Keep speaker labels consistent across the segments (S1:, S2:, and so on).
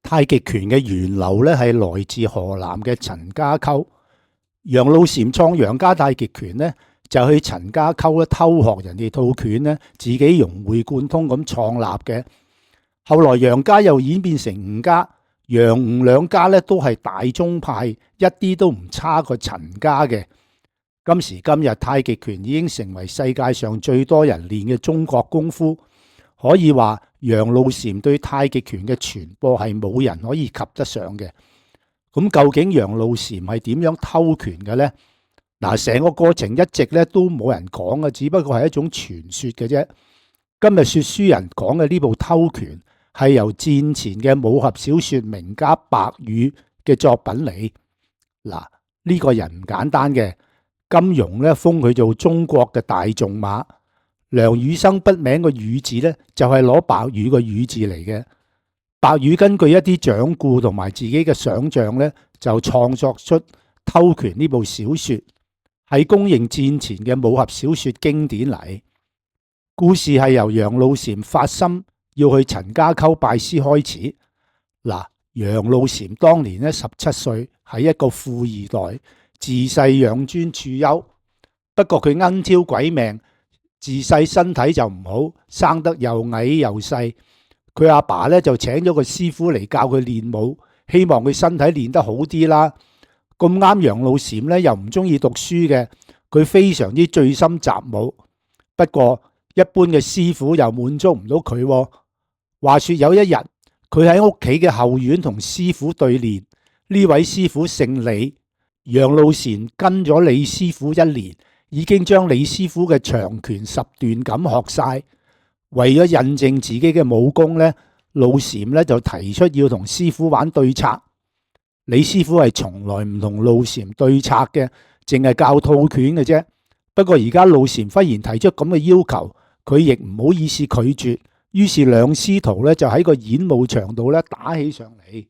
S1: 太極拳嘅源流咧係來自河南嘅陳家溝。楊露禪創楊家太極拳咧，就去陳家溝咧偷學人哋套拳咧，自己融會貫通咁創立嘅。後來楊家又演變成吳家，楊吳兩家咧都係大宗派，一啲都唔差過陳家嘅。今時今日，太極拳已經成為世界上最多人練嘅中國功夫。可以話楊露禪對太極拳嘅傳播係冇人可以及得上嘅。咁究竟楊露禪係點樣偷拳嘅呢？嗱，成個過程一直咧都冇人講嘅，只不過係一種傳說嘅啫。今日說書人講嘅呢部偷拳係由戰前嘅武俠小說名家白羽嘅作品嚟。嗱，呢個人唔簡單嘅，金庸咧封佢做中國嘅大仲馬。梁羽生筆名個羽字咧，就係攞白羽個羽字嚟嘅。白羽根據一啲掌故同埋自己嘅想象咧，就創作出《偷拳》呢部小說，係公認戰前嘅武俠小說經典嚟。故事係由楊露禪發心要去陳家溝拜師開始。嗱，楊露禪當年咧17歲，係一個富二代，自細養尊處優。不過佢恩挑鬼命。自細身體就唔好，生得又矮又細。佢阿爸咧就請咗個師傅嚟教佢練武，希望佢身體練得好啲啦。咁啱楊露禪咧又唔中意讀書嘅，佢非常之醉心習武。不過一般嘅師傅又滿足唔到佢。話說有一日，佢喺屋企嘅後院同師傅對練。呢位師傅姓李，楊露禪跟咗李師傅1年。已經將李師傅嘅長拳10段咁學晒。為咗印證自己嘅武功咧，露禪咧就提出要同師傅玩對策。李師傅係從來唔同露禪對策嘅，淨係教套拳嘅啫。不過而家露禪忽然提出咁嘅要求，佢亦唔好意思拒絕。於是兩師徒咧就喺個演武場度咧打起上嚟。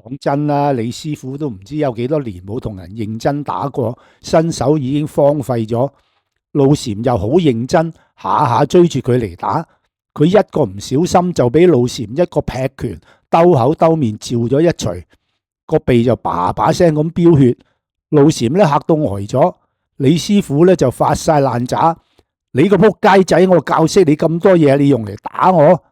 S1: 講真啦，李師傅都唔知有幾多年冇同人認真打過，身手已經荒廢咗。露禪又好認真，下下追住佢嚟打。佢一個唔小心就俾露禪一個劈拳，兜口兜面照咗一錘，個鼻就叭叭聲咁飆血。露禪咧嚇到呆咗，李師傅咧就發晒爛渣：你個仆街仔，我教識你咁多嘢，你用嚟打我？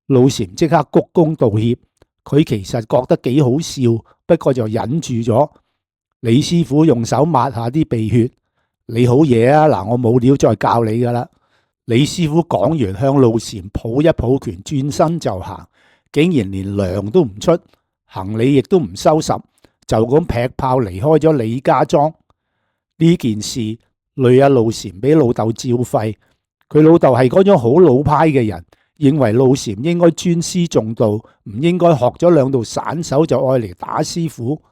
S1: 露禪即刻鞠躬道歉。佢其實覺得幾好笑，不過就忍住咗。李師傅用手抹下啲鼻血：你好嘢啊！嗱，我冇料再教你噶啦。李師傅講完，向露禪抱一抱拳，轉身就行，竟然連糧都唔出，行李亦都唔收拾，就咁劈炮離開咗李家莊。呢件事累阿露禪俾老豆照肺。佢老豆係嗰種好老派嘅人，認為露禪應該尊師重道，唔應該學咗2道散手就愛嚟打師傅。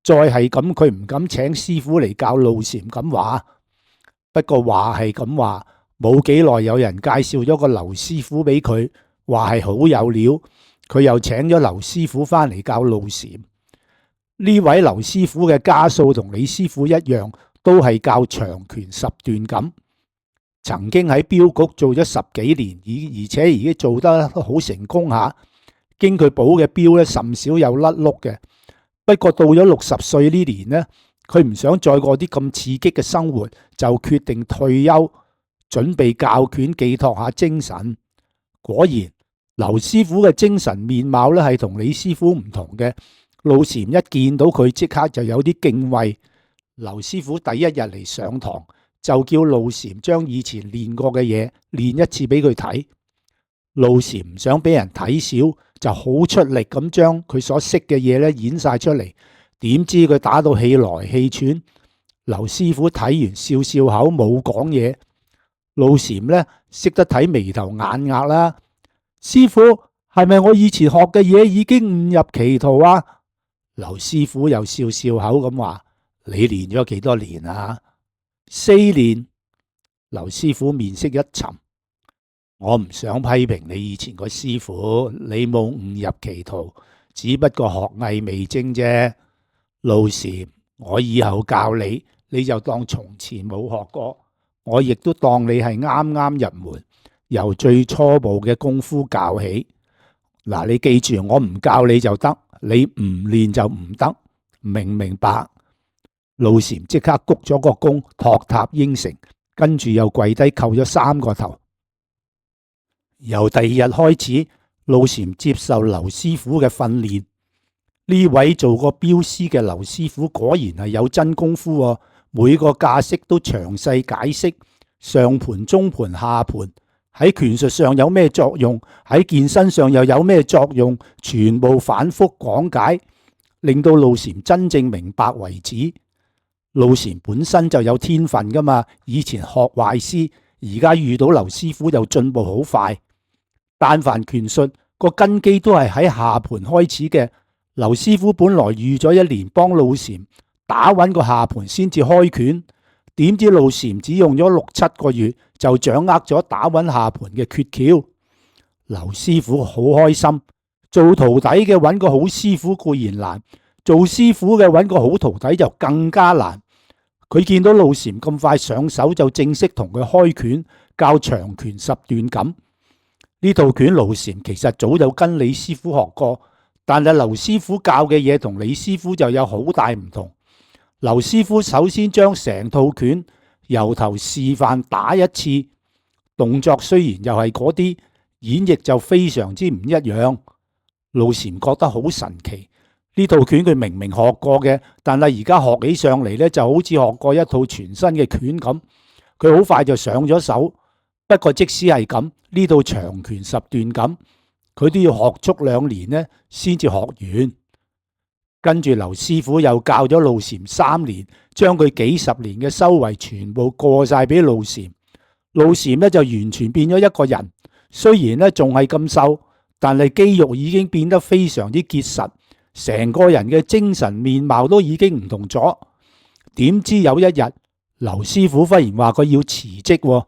S1: 再係咁，佢唔敢請師傅嚟教露禪咁話。不過話係咁話，冇幾耐有人介紹咗個劉師傅俾佢，話係好有料。佢又請咗劉師傅翻嚟教露禪。呢位劉師傅嘅家數同李師傅一樣，都係教長拳10段咁。曾經喺鏢局做咗10幾年，而且已經做得好成功下。經佢補嘅鏢咧，甚少有甩碌嘅。不過到咗60歲呢年呢，佢唔想再過啲咁刺激嘅生活，就決定退休，準備教拳寄託下精神。果然，劉師傅嘅精神面貌咧係同李師傅唔同嘅。露禪一見到佢，即刻就有啲敬畏。劉師傅第一日嚟上堂，就叫露禪將以前練過嘅嘢練一次俾佢睇。露禪唔想俾人睇小，就好出力咁將佢所識嘅嘢咧演晒出嚟。點知佢打到氣來氣喘，劉師傅睇完笑笑口冇講嘢。露禪咧識得睇眉頭眼額啦。師傅，係咪我以前學嘅嘢已經誤入歧途啊？劉師傅又笑笑口咁話：你練咗幾多年啊？4年。劉師傅面色一沉：我唔想批評你以前個師傅，你冇誤入歧途，只不過學藝未精啫。露禪，我以後教你，你就當從前冇學過，我亦都當你係啱啱入門，由最初步嘅功夫教起。嗱，你記住，我唔教你就得，你唔練就唔得，明唔明白？老禪即刻鞠咗個躬，托塔應承，跟住又跪低叩咗3個頭。由第二日開始，老禪接受劉師傅嘅訓練。呢位做過鏢師嘅劉師傅果然係有真功夫喎，每個架式都詳細解釋，上盤、中盤、下盤喺拳術上有咩作用，喺健身上又有咩作用，全部反覆講解，令到老禪真正明白為止。老禪本身就有天分噶嘛，以前學壞師，而家遇到劉師傅又進步好快。但凡拳術個根基都係喺下盤開始嘅，劉師傅本來預咗1年幫老禪打穩個下盤先至開拳，點知老禪只用咗6、7個月就掌握咗打穩下盤嘅訣竅。劉師傅好開心，做徒弟嘅揾個好師傅固然難，做師傅嘅揾個好徒弟就更加難。佢見到老禪咁快上手，就正式同佢開拳，教長拳10段錦。呢套拳老禪其實早就跟李師傅學過，但係劉師傅教嘅嘢同李師傅就有好大唔同。劉師傅首先將成套拳由頭示範打一次，動作雖然又係嗰啲，演繹就非常之唔一樣。老禪覺得好神奇，呢套拳佢明明學過嘅，但係而家學起上嚟呢，就好似學過一套全新嘅拳咁。佢好快就上咗手。不過即使係咁，呢套長拳10段錦，佢都要學足2年呢先至學完。跟住劉師傅又教咗老禪3年，將佢幾十年嘅修為全部過晒俾老禪。老禪呢就完全變咗一個人，雖然呢仲係咁瘦，但係肌肉已經變得非常之結實，成個人嘅精神面貌都已經唔同咗。點知有一日，劉師傅忽然話佢要辭職。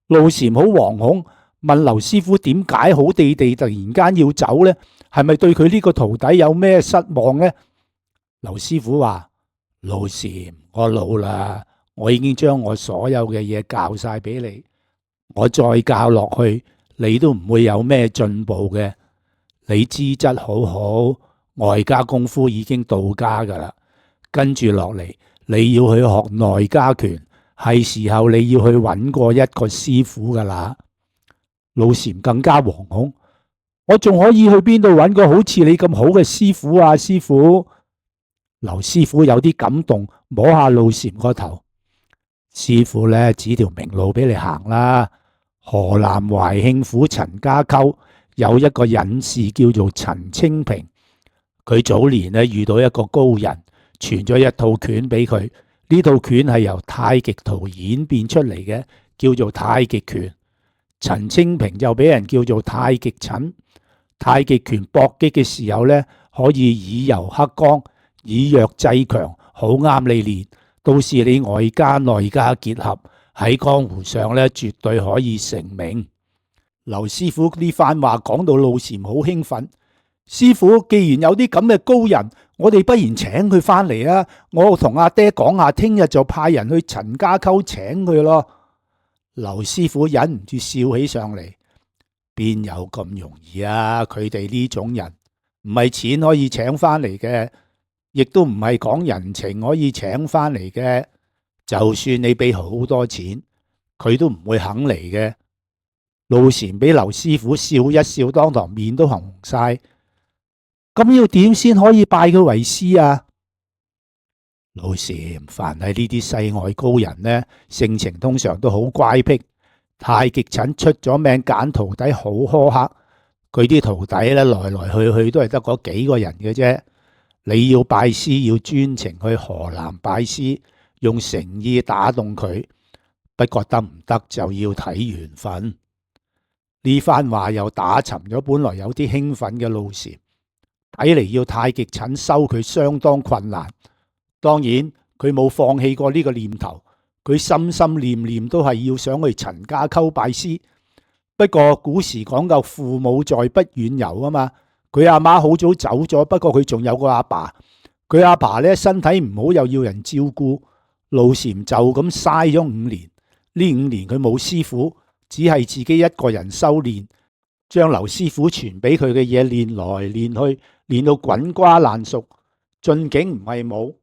S1: 老禪好惶恐，問劉師傅點解好地地突然間要走呢？係咪對佢呢個徒弟有咩失望呢？劉師傅話：老禪，我老啦，我已經將我所有嘅嘢教晒俾你，我再教落去，你都唔會有咩進步嘅。你資質好好，外家功夫已經到家噶啦，跟住落嚟你要去學內家拳。係時候你要去揾過一個師傅噶啦。老禪更加惶恐，我仲可以去邊度揾個好似你咁好嘅師傅啊？師傅，劉師傅有啲感動，摸下老禪個頭。師傅呢，指條明路俾你行啦。河南懷慶府陳家溝有一個隱士叫做陳清平，佢早年呢遇到一個高人，傳咗一套拳俾佢。呢套拳係由太極圖演變出嚟嘅，叫做太極拳。陳清平就俾人叫做太極陳。太極拳搏擊嘅時候呢，可以以柔克剛，以弱制強，好啱你練。到時你外家內家結合喺江湖上呢，絕對可以成名。劉師傅呢番話講到老禪好興奮。師傅，既然有啲咁嘅高人，我哋不如請佢翻嚟啊！我同阿爹講下，聽日就派人去陳家溝請佢咯。劉師傅忍唔住笑起上嚟，邊有咁容易啊？佢哋呢種人唔係錢可以請翻嚟嘅，亦都唔係講人情可以請翻嚟嘅。就算你俾好多錢，佢都唔會肯嚟嘅。老禪俾劉師傅笑一笑，當堂面都紅晒。咁要點先可以拜佢為師啊？老禪，凡係呢啲世外高人呢，性情通常都好乖僻。太極陳出咗名揀徒弟好苛刻，佢啲徒弟呢，來來去去都係得嗰幾個人嘅啫。你要拜師，要專程去河南拜師，用誠意打動佢。不過得唔得就要睇緣分。呢番話又打沉咗本來有啲興奮嘅老禪。睇嚟要太極陳收佢相當困難。當然佢冇放棄過呢個念頭，佢心心念念都係要想去陳家溝拜師。不過古時講究父母在不遠遊啊嘛，佢阿媽好早走咗，不過佢仲有個阿爸，佢阿爸呢身體唔好又要人照顧，老禪就咁嘥咗5年。呢5年佢冇師傅，只係自己一個人修練。將劉師傅傳俾佢嘅嘢練來練去，練到滾瓜爛熟。進境唔係冇，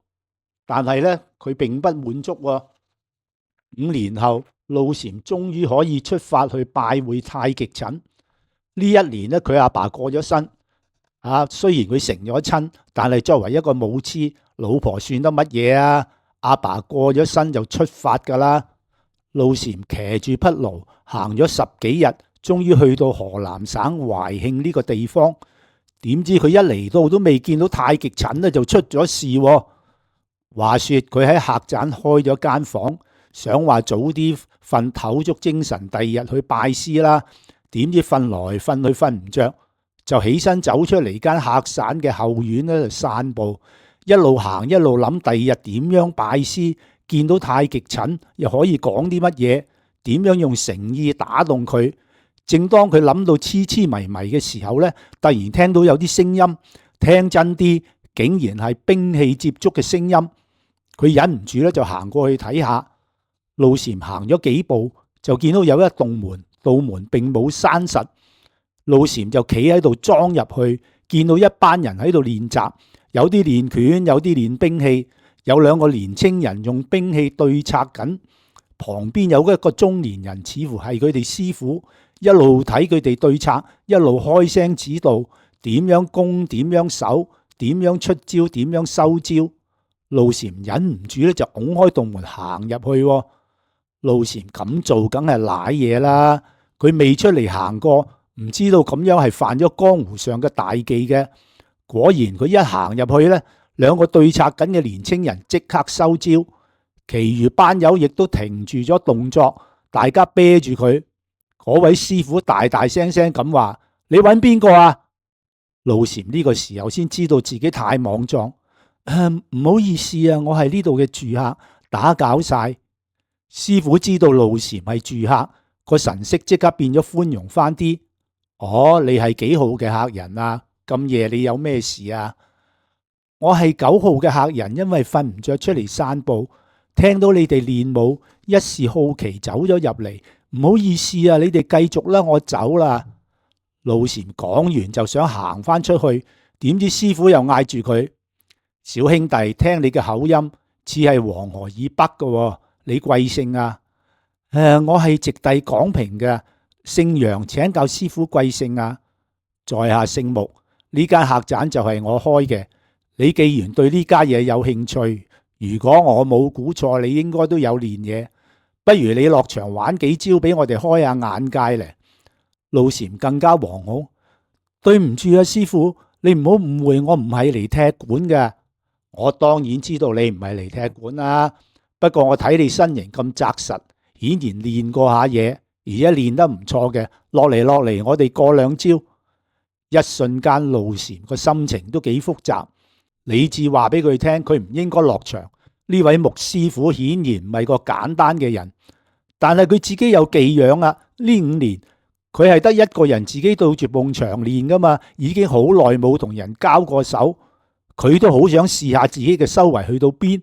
S1: 但係呢，佢並不滿足喎。5年後，路禪終於可以出發去拜會太極診。呢一年呢，佢阿爸過咗身。雖然佢成咗親，但係作為一個武痴，老婆算得乜嘢啊？阿爸過咗身就出發噶啦。路禪騎住匹驢行咗10幾日，終於去到河南省懷慶呢個地方。點知佢一嚟到都未見到太極診咧，就出咗事喎。話說佢喺客棧開咗間房，想話早啲瞓唞足精神，第二日去拜師啦。點知瞓來瞓去瞓唔着，就起身走出嚟間客棧嘅後院咧，散步，一路行一路諗第二日點樣拜師，見到太極診又可以講啲乜嘢，點樣用誠意打動佢。正當佢諗到痴痴迷迷嘅時候呢，突然聽到有啲聲音，聽真啲，竟然係兵器接觸嘅聲音。佢忍唔住咧，就行過去睇下。路禪行咗幾步，就見到有一棟門，道門並冇閂實。路禪就企喺度裝入去，見到一班人喺度練習，有啲練拳，有啲練兵器，有2個年青人用兵器對策緊。旁邊有一個中年人，似乎係佢哋師傅。一路睇佢哋對策，一路開聲指導點樣攻，點樣守，點樣出招，點樣收招。路禪忍唔住咧，就拱開道門行入去。路禪咁做梗係瀨嘢啦，佢未出嚟行過，唔知道咁樣係犯咗江湖上嘅大忌嘅。果然佢一行入去呢，2個對策緊嘅年青人即刻收招，其餘班友亦都停住咗動作，大家啤住佢。嗰位師傅大大聲聲咁話：你揾邊個啊？路禪呢個時候先知道自己太莽撞，唔好意思啊，我係呢度嘅住客，打攪晒。師傅知道路禪係住客，個神色即刻變咗寬容翻啲。哦，你係幾號嘅客人啊？咁夜你有咩事啊？我係9號嘅客人，因為瞓唔着出嚟散步，聽到你哋練武，一時好奇走咗入嚟。唔好意思啊，你哋繼續啦，我走啦。路禪講完就想行翻出去，點知師傅又嗌住佢：小兄弟，聽你嘅口音似係黃河以北嘅，你貴姓啊？我係直隸廣平嘅，姓楊，請教師傅貴姓啊？在下姓穆，呢間客棧就係我開嘅。你既然對呢家嘢有興趣，如果我冇估錯，你應該都有練嘢。不如你落場玩幾招俾我哋開下眼界咧。路禪更加惶恐，對唔住啊，師傅，你唔好誤會，我唔係嚟踢館嘅。我當然知道你唔係嚟踢館啦，不過我睇你身形咁紮實，顯然練過下嘢，而且練得唔錯嘅。落嚟，我哋過2招。一瞬間，路禪個心情都幾複雜，理智話俾佢聽，佢唔應該落場。呢位穆師傅顯然唔係個簡單嘅人，但係佢自己有技癢啊。呢5年佢係得一個人自己對住埲牆練噶嘛，已經好耐冇同人交過手，佢都好想試下自己嘅修為去到邊。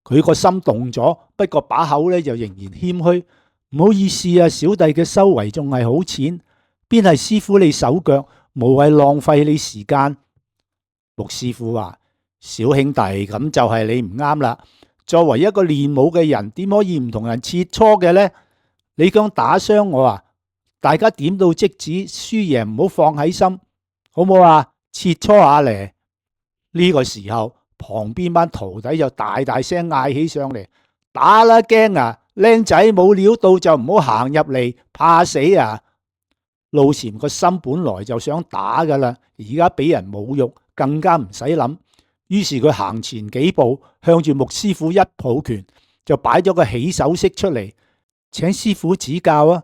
S1: 佢個心動咗，不過把口咧就仍然謙虛。唔好意思啊，小弟嘅修為仲係好淺，邊係師傅你手腳，無謂浪費你時間。穆師傅話：小兄弟，咁就係你唔啱啦。作為一個練武嘅人，點可以唔同人切磋嘅呢？你講打傷我啊！大家點到即止，輸贏唔好放喺心，好唔好啊？切磋下嚟。呢個時候，旁邊班徒弟就大大聲嗌起上嚟：打啦，驚啊！靚仔冇料到就唔好行入嚟，怕死啊！路禪個心本來就想打噶啦，而家俾人侮辱，更加唔使諗。於是佢行前幾步，向住穆師傅一抱拳，就擺咗個起手式出嚟，請師傅指教啊！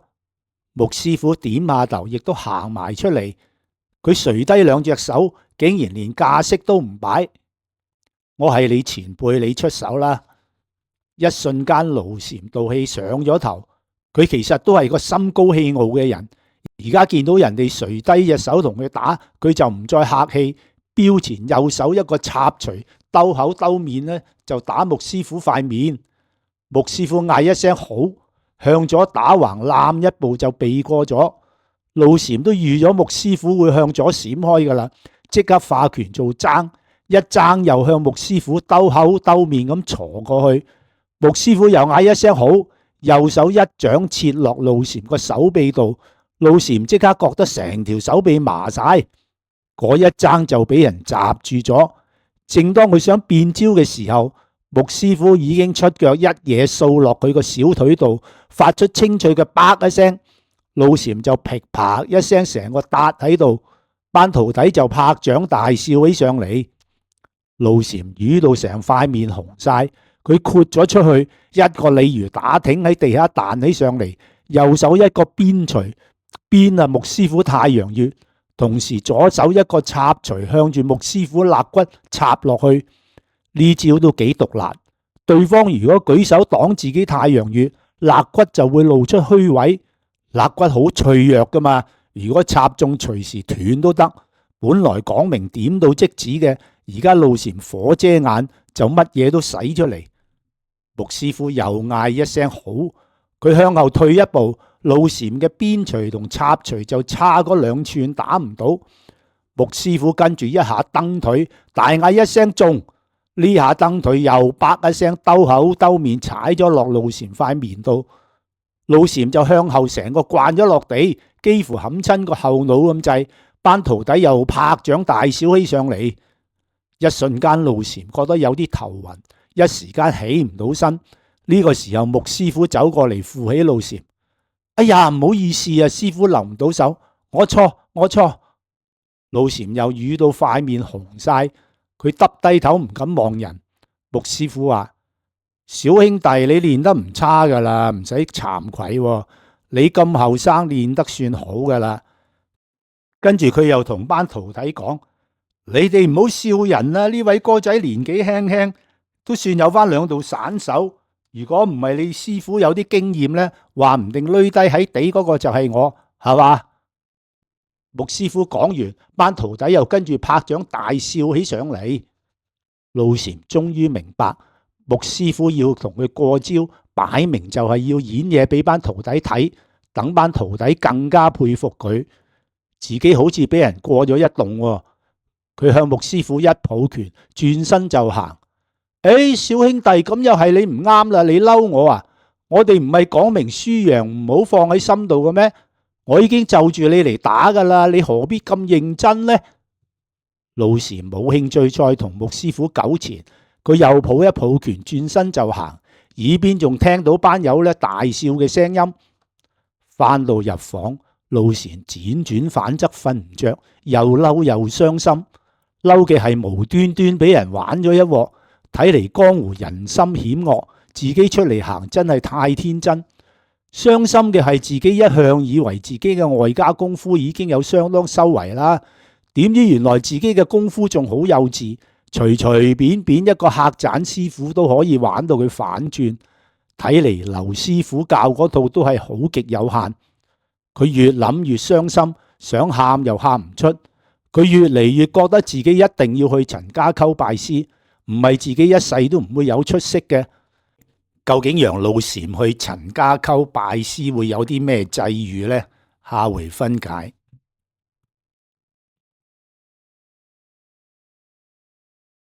S1: 穆師傅點下頭，亦都行埋出嚟。佢垂低2隻手，竟然連架式都唔擺。我係你前輩，你出手啦！一瞬間，路禪道氣上咗頭。佢其實都係個心高氣傲嘅人，而家見到人哋垂低隻手同佢打，佢就唔再客氣。標前右手一個插錘，兜口兜面呢就打穆師傅塊面。穆師傅嗌一聲好，向咗打橫攬一步就避過咗。路禪都預咗穆師傅會向左閃開噶啦，即刻化拳做爭，一爭又向穆師傅兜口兜面咁鋤過去。穆師傅又嗌一聲好，右手一掌切落路禪個手臂度，路禪即刻覺得成條手臂麻晒，嗰一爭就俾人閘住咗。正當佢想變招嘅時候，穆師傅已經出腳一嘢掃落佢個小腿度，發出清脆嘅啪一聲，路禪就噼啪一聲成個笪喺度，班徒弟就拍掌大笑起上嚟。路禪瘀到成塊面紅晒，佢豁咗出去，一個鯉魚打挺喺地下彈起上嚟，右手一個鞭錘鞭穆師傅太陽穴，同時左手一個插錘向住穆師傅肋骨插落去。呢招都幾毒辣，對方如果舉手擋自己太陽穴，肋骨就會露出虛位。肋骨好脆弱噶嘛，如果插中隨時斷都得。本來講明點到即止嘅，而家路禪火遮眼，就乜嘢都使出嚟。穆師傅又嗌一聲好，佢向後退一步，路禪嘅鞭錘同插錘就差嗰2寸打唔到。穆師傅跟住一下蹬腿，大嗌一聲中，呢下蹬腿又啪一聲兜口兜面踩咗落路禪塊面度，路禪就向後成個慣咗落地，幾乎冚親個後腦咁滯。班徒弟又拍掌大笑起上嚟，一瞬間路禪覺得有啲頭暈，一時間起唔到身。呢個時候穆師傅走過嚟扶起路禪，哎呀，唔好意思啊，師傅留唔到手，我錯。路禪又瘀到塊面紅晒，佢耷低頭唔敢望人。穆師傅話：小兄弟，你練得唔差噶啦，唔使慚愧喎，你咁後生練得算好噶啦。跟住佢又同班徒弟講：你哋唔好笑人啦，呢位哥仔年紀輕輕，都算有翻2道散手。如果唔係你師傅有啲經驗呢，話唔定累低喺地嗰個就係我，係嘛？穆師傅講完，班徒弟又跟住拍掌大笑起上嚟。路禪終於明白，穆師傅要同佢過招，擺明就係要演嘢俾班徒弟睇，等班徒弟更加佩服佢。自己好似俾人過咗一動喎。佢向穆師傅一抱拳，轉身就行。小兄弟，咁又係你唔啱啦，你嬲我啊？我哋唔係講明輸贏唔好放喺心度嘅咩？我已經就住你嚟打噶啦，你何必咁認真呢？路禪冇興趣再同穆師傅糾纏，佢又抱一抱拳，轉身就行，耳邊仲聽到班友大笑嘅聲音。翻到入房，路禪輾轉反側瞓唔着，又嬲又傷心。嬲嘅係無端端俾人玩咗一鑊，睇嚟江湖人心險惡，自己出嚟行真係太天真。傷心嘅係自己一向以為自己嘅外家功夫已經有相當修為啦，點知原來自己嘅功夫仲好幼稚，隨隨便便一個客棧師傅都可以玩到佢反轉。睇嚟劉師傅教嗰套都係好極有限。佢越諗越傷心，想喊又喊唔出。佢越嚟越覺得自己一定要去陳家溝拜師，唔係自己一世都唔會有出息嘅。究竟楊路禪去陳家溝拜師會有啲咩際遇呢？下回分解。